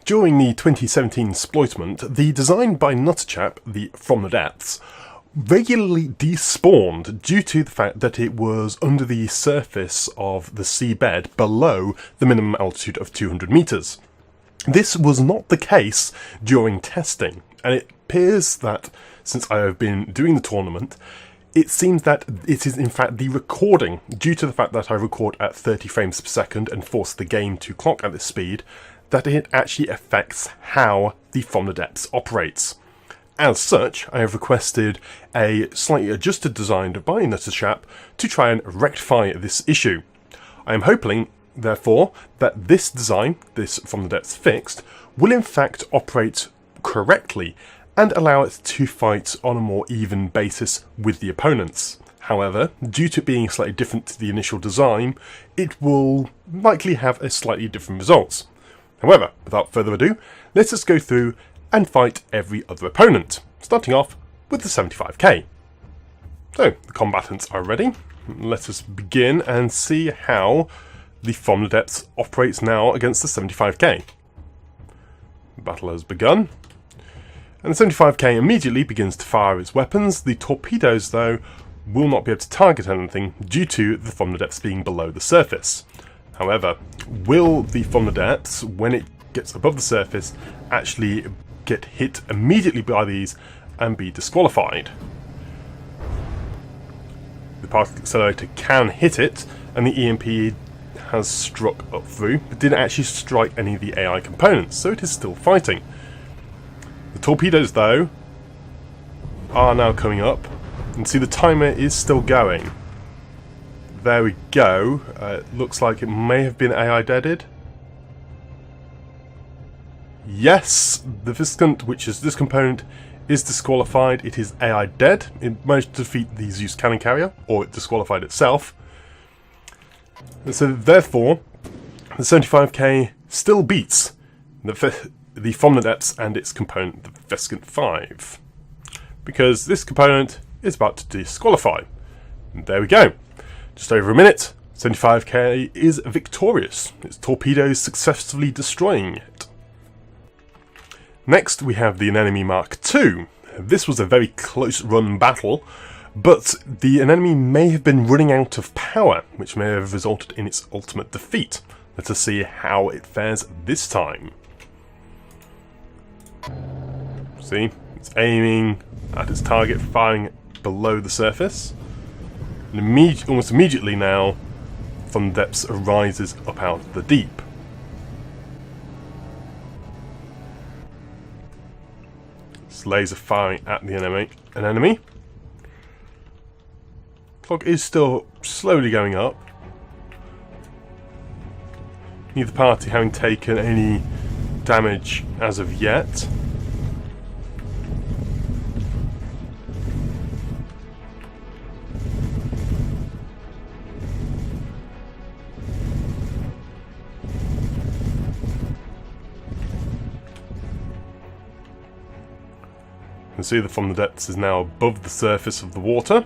During the 2017 Sploitament, the design by Nutterchap, the From the Depths, regularly despawned due to the fact that it was under the surface of the seabed below the minimum altitude of 200 meters. This was not the case during testing, and it appears that since I have been doing the tournament, it seems that it is in fact the recording, due to the fact that I record at 30 frames per second and force the game to clock at this speed, that it actually affects how the From the Depths operates. As such, I have requested a slightly adjusted design by Nutterchap to try and rectify this issue. I am hoping, therefore, that this design, this From the Depths fixed, will in fact operate correctly and allow it to fight on a more even basis with the opponents. However, due to being slightly different to the initial design, it will likely have a slightly different results. However, without further ado, let us go through and fight every other opponent, starting off with the 75k. So, the combatants are ready. Let us begin and see how the From the Depths operates now against the 75k. The battle has begun, and the 75k immediately begins to fire its weapons. The torpedoes, though, will not be able to target anything due to the From the Depths being below the surface. However, will the From the Depths, when it gets above the surface, actually get hit immediately by these and be disqualified? The particle accelerator can hit it, and the EMP has struck up through, but didn't actually strike any of the AI components, so it is still fighting. The torpedoes, though, are now coming up, and see the timer is still going. There we go. Looks like it may have been AI deaded. Yes, the Viscount, which is this component, is disqualified. It is AI dead. It managed to defeat the Zeus cannon carrier, or it disqualified itself. And so therefore, the 75k still beats the From the Depths and its component, the Viscount 5. Because this component is about to disqualify. And there we go. Just over a minute, 75k is victorious. Its torpedoes successfully destroying it. Next we have the Anemone MK2. This was a very close run battle, but the Anemone may have been running out of power, which may have resulted in its ultimate defeat. Let us see how it fares this time. See, it's aiming at its target, firing below the surface. And almost immediately now, From the Depths arises up out of the deep. It's laser firing at the enemy. Clock is still slowly going up. Neither party having taken any damage as of yet. You can see the From the Depths is now above the surface of the water,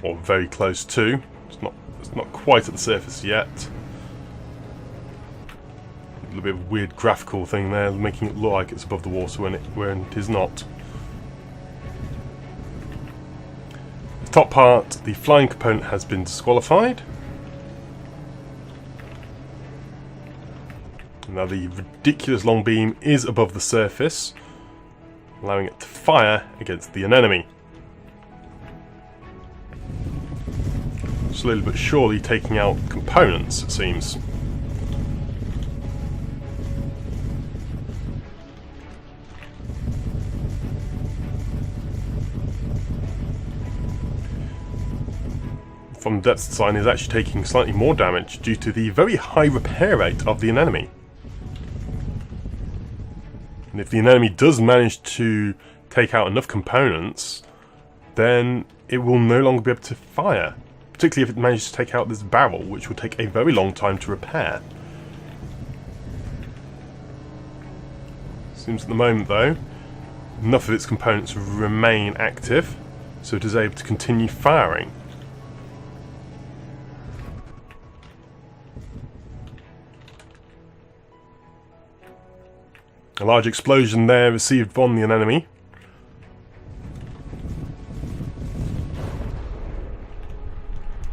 or very close to. It's not quite at the surface yet. A little bit of a weird graphical thing there, making it look like it's above the water when it is not. The top part, the flying component, has been disqualified. Now the ridiculous long beam is above the surface, allowing it to fire against the enemy. Slowly but surely taking out components, it seems. From the Depths design is actually taking slightly more damage due to the very high repair rate of the enemy. And if the enemy does manage to take out enough components, then it will no longer be able to fire. Particularly if it manages to take out this barrel, which will take a very long time to repair. Seems at the moment, though, enough of its components remain active, so it is able to continue firing. A large explosion there received from the enemy.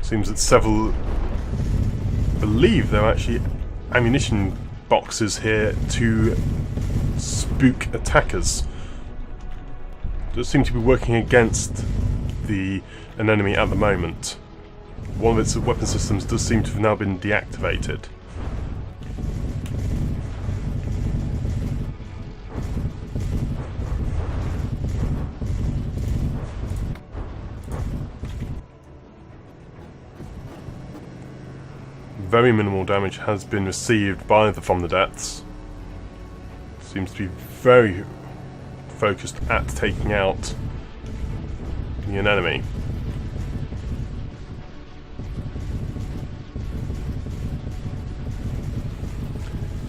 Seems that several believe there are actually ammunition boxes here to spook attackers. Does seem to be working against the enemy at the moment. One of its weapon systems does seem to have now been deactivated. Very minimal damage has been received by the From the Depths. Seems to be very focused at taking out the enemy.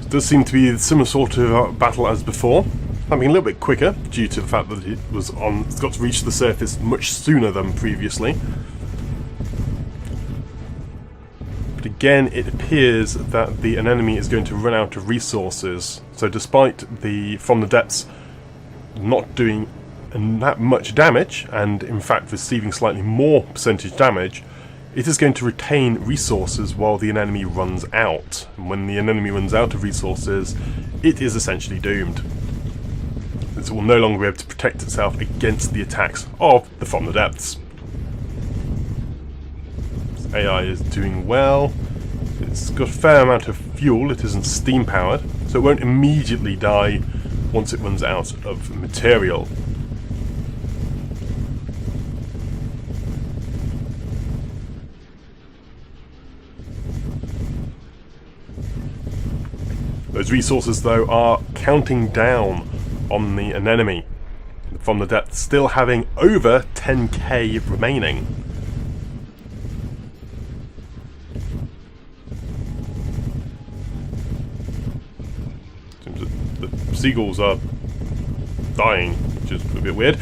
It does seem to be a similar sort of battle as before, having a little bit quicker due to the fact that it's got to reach the surface much sooner than previously. Again, it appears that the enemy is going to run out of resources. So despite the From the Depths not doing that much damage, and in fact receiving slightly more percentage damage, it is going to retain resources while the enemy runs out. And when the enemy runs out of resources, it is essentially doomed. It will no longer be able to protect itself against the attacks of the From the Depths. AI is doing well. It's got a fair amount of fuel. It isn't steam powered, so it won't immediately die once it runs out of material. Those resources, though, are counting down on the enemy. From the Depths still having over 10k remaining. The seagulls are dying, which is a bit weird.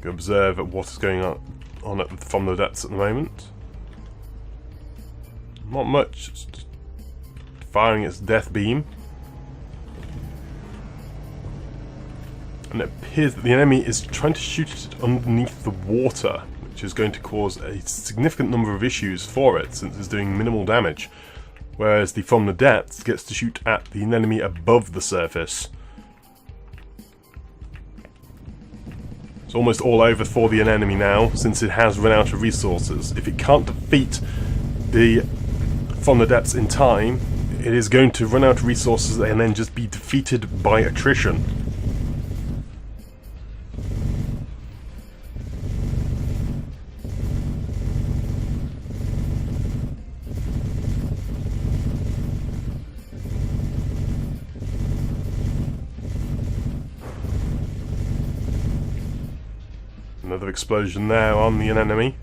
Go observe what is going on From the Depths at the moment. Not much, just firing its death beam. And it appears that the enemy is trying to shoot it underneath the water, which is going to cause a significant number of issues for it, since it's doing minimal damage, whereas the From the Depths gets to shoot at the enemy above the surface. It's almost all over for the enemy now, since it has run out of resources. If it can't defeat the From the Depths in time, it is going to run out of resources and then just be defeated by attrition. Another explosion there on the enemy.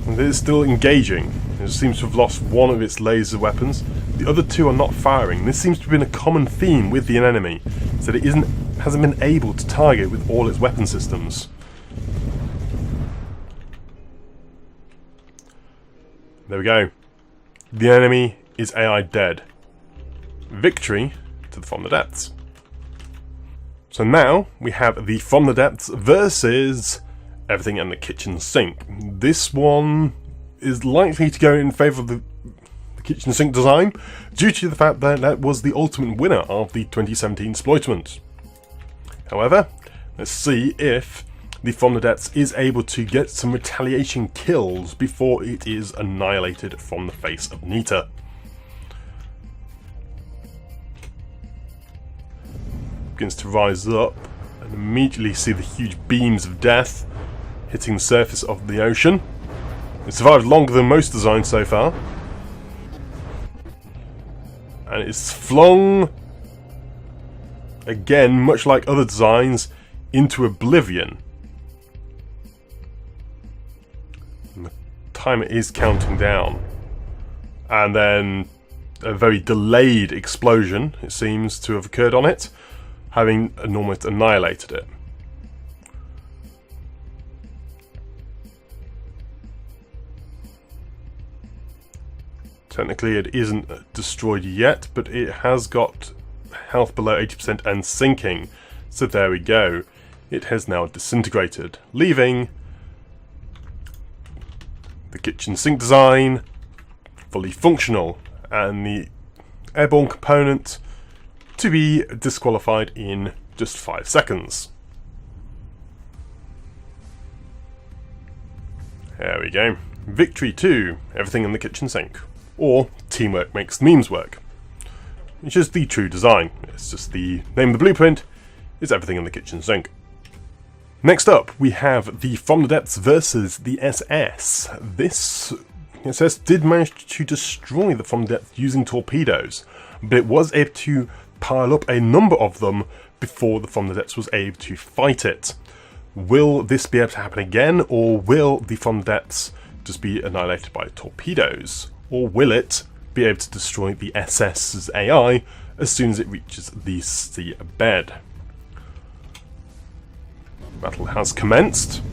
And it is still engaging. It seems to have lost one of its laser weapons. The other two are not firing. This seems to have been a common theme with the enemy, so that it hasn't been able to target with all its weapon systems. There we go. The enemy is AI dead. Victory to the From the Depths. So now we have the From the Depths versus everything in the kitchen sink. This one is likely to go in favour of the kitchen sink design due to the fact that that was the ultimate winner of the 2017 Sploitament. However, let's see if the From the Depths is able to get some retaliation kills before it is annihilated from the face of Nita. Begins to rise up and immediately see the huge beams of death hitting the surface of the ocean. It survived longer than most designs so far. And it's flung, again, much like other designs, into oblivion. And the timer is counting down. And then a very delayed explosion, it seems to have occurred on it, having almost annihilated it. Technically it isn't destroyed yet, but it has got health below 80% and sinking. So there we go. It has now disintegrated, leaving the kitchen sink design fully functional and the airborne component to be disqualified in just 5 seconds. There we go. Victory 2, everything in the kitchen sink. Or teamwork makes memes work. Which is the true design. It's just the name of the blueprint is everything in the kitchen sink. Next up, we have the From the Depths versus the SS. This SS did manage to destroy the From the Depths using torpedoes, but it was able to pile up a number of them before the From the Depths was able to fight it. Will this be able to happen again, or will the From the Depths just be annihilated by torpedoes? Or will it be able to destroy the SS's AI as soon as it reaches the seabed? Battle has commenced.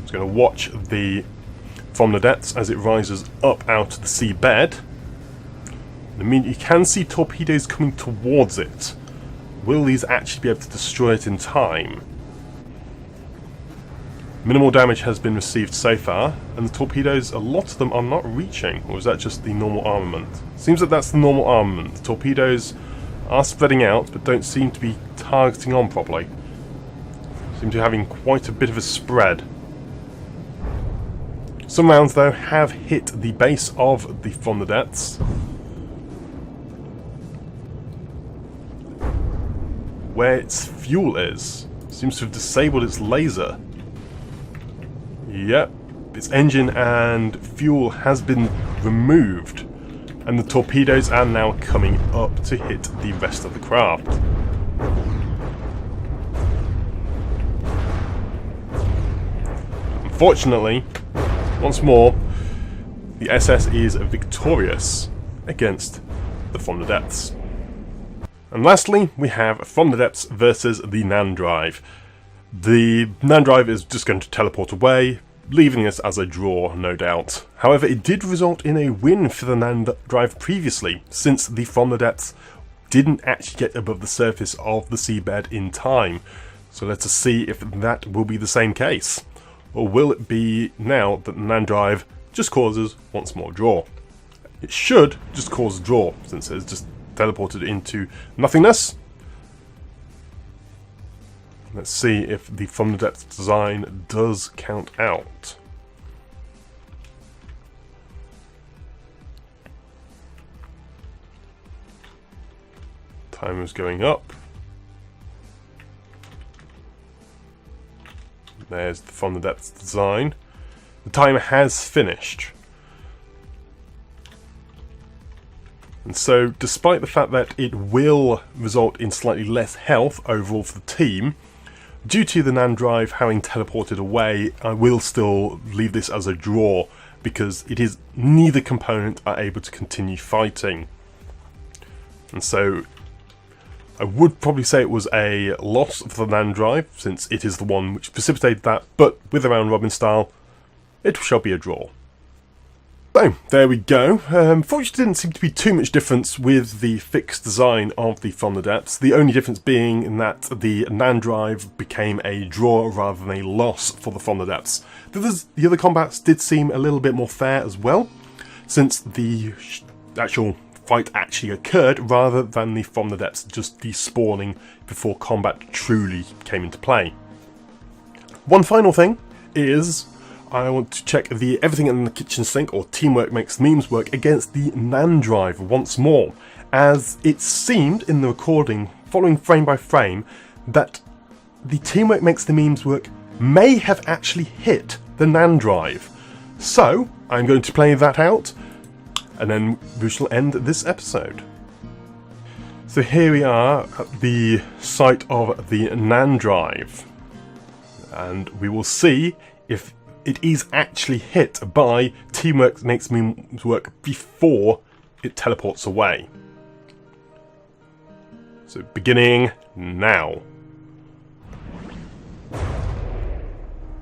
It's going to watch the From the Depths as it rises up out of the seabed. I mean, you can see torpedoes coming towards it. Will these actually be able to destroy it in time? Minimal damage has been received so far, and the torpedoes, a lot of them are not reaching, or is that just the normal armament? Seems that that's the normal armament. The torpedoes are spreading out, but don't seem to be targeting on properly. Seem to be having quite a bit of a spread. Some rounds, though, have hit the base of the From the Depths. Where its fuel is. Seems to have disabled its laser. Yep, its engine and fuel has been removed, and the torpedoes are now coming up to hit the rest of the craft. Unfortunately, once more, the SS is victorious against the From the Depths. And lastly, we have From the Depths versus the NaNdrive. The NaNdrive is just going to teleport away, leaving us as a draw, no doubt. However, it did result in a win for the NaNdrive previously, since the From the Depths didn't actually get above the surface of the seabed in time. So let us see if that will be the same case. Or will it be now that the NaNdrive just causes once more draw? It should just cause a draw, since it's just teleported into nothingness. Let's see if the From the Depths design does count out. Timer's going up. There's the From the Depths design. The timer has finished. And so, despite the fact that it will result in slightly less health overall for the team, due to the NaNdrive having teleported away, I will still leave this as a draw, because it is neither component are able to continue fighting. And so, I would probably say it was a loss for the NaNdrive, since it is the one which precipitated that, but with a round robin style, it shall be a draw. So, there we go. Fortunately, didn't seem to be too much difference with the fixed design of the From the Depths. The only difference being in that the NaNdrive became a draw rather than a loss for the From the Depths. The other combats did seem a little bit more fair as well, since the actual fight actually occurred rather than the From the Depths just despawning before combat truly came into play. One final thing is, I want to check the everything in the kitchen sink or teamwork makes memes work against the NaNdrive once more, as it seemed in the recording following frame by frame that the teamwork makes the memes work may have actually hit the NaNdrive. So I'm going to play that out and then we shall end this episode. So here we are at the site of the NaNdrive, and we will see if it is actually hit by teamwork makes memes work before it teleports away. So beginning now.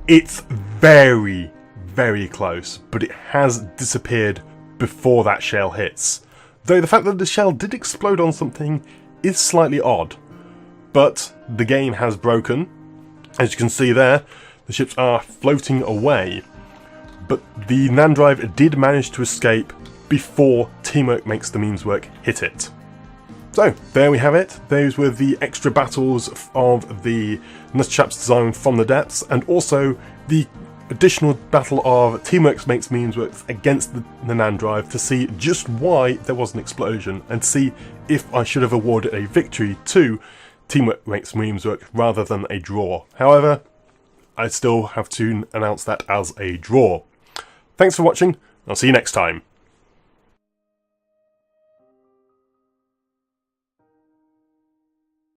It's very, very close, but it has disappeared before that shell hits. Though the fact that the shell did explode on something is slightly odd. But the game has broken. As you can see there, the ships are floating away. But the NaNdrive did manage to escape before Teamwork Makes the Memes Work hit it. So, there we have it. Those were the extra battles of the Nutterchap's design from the depths, and also the additional battle of Teamwork Makes Memes Work against the NaNdrive to see just why there was an explosion, and see if I should have awarded a victory to Teamwork Makes Memes Work rather than a draw. However, I still have to announce that as a draw. Thanks for watching, I'll see you next time.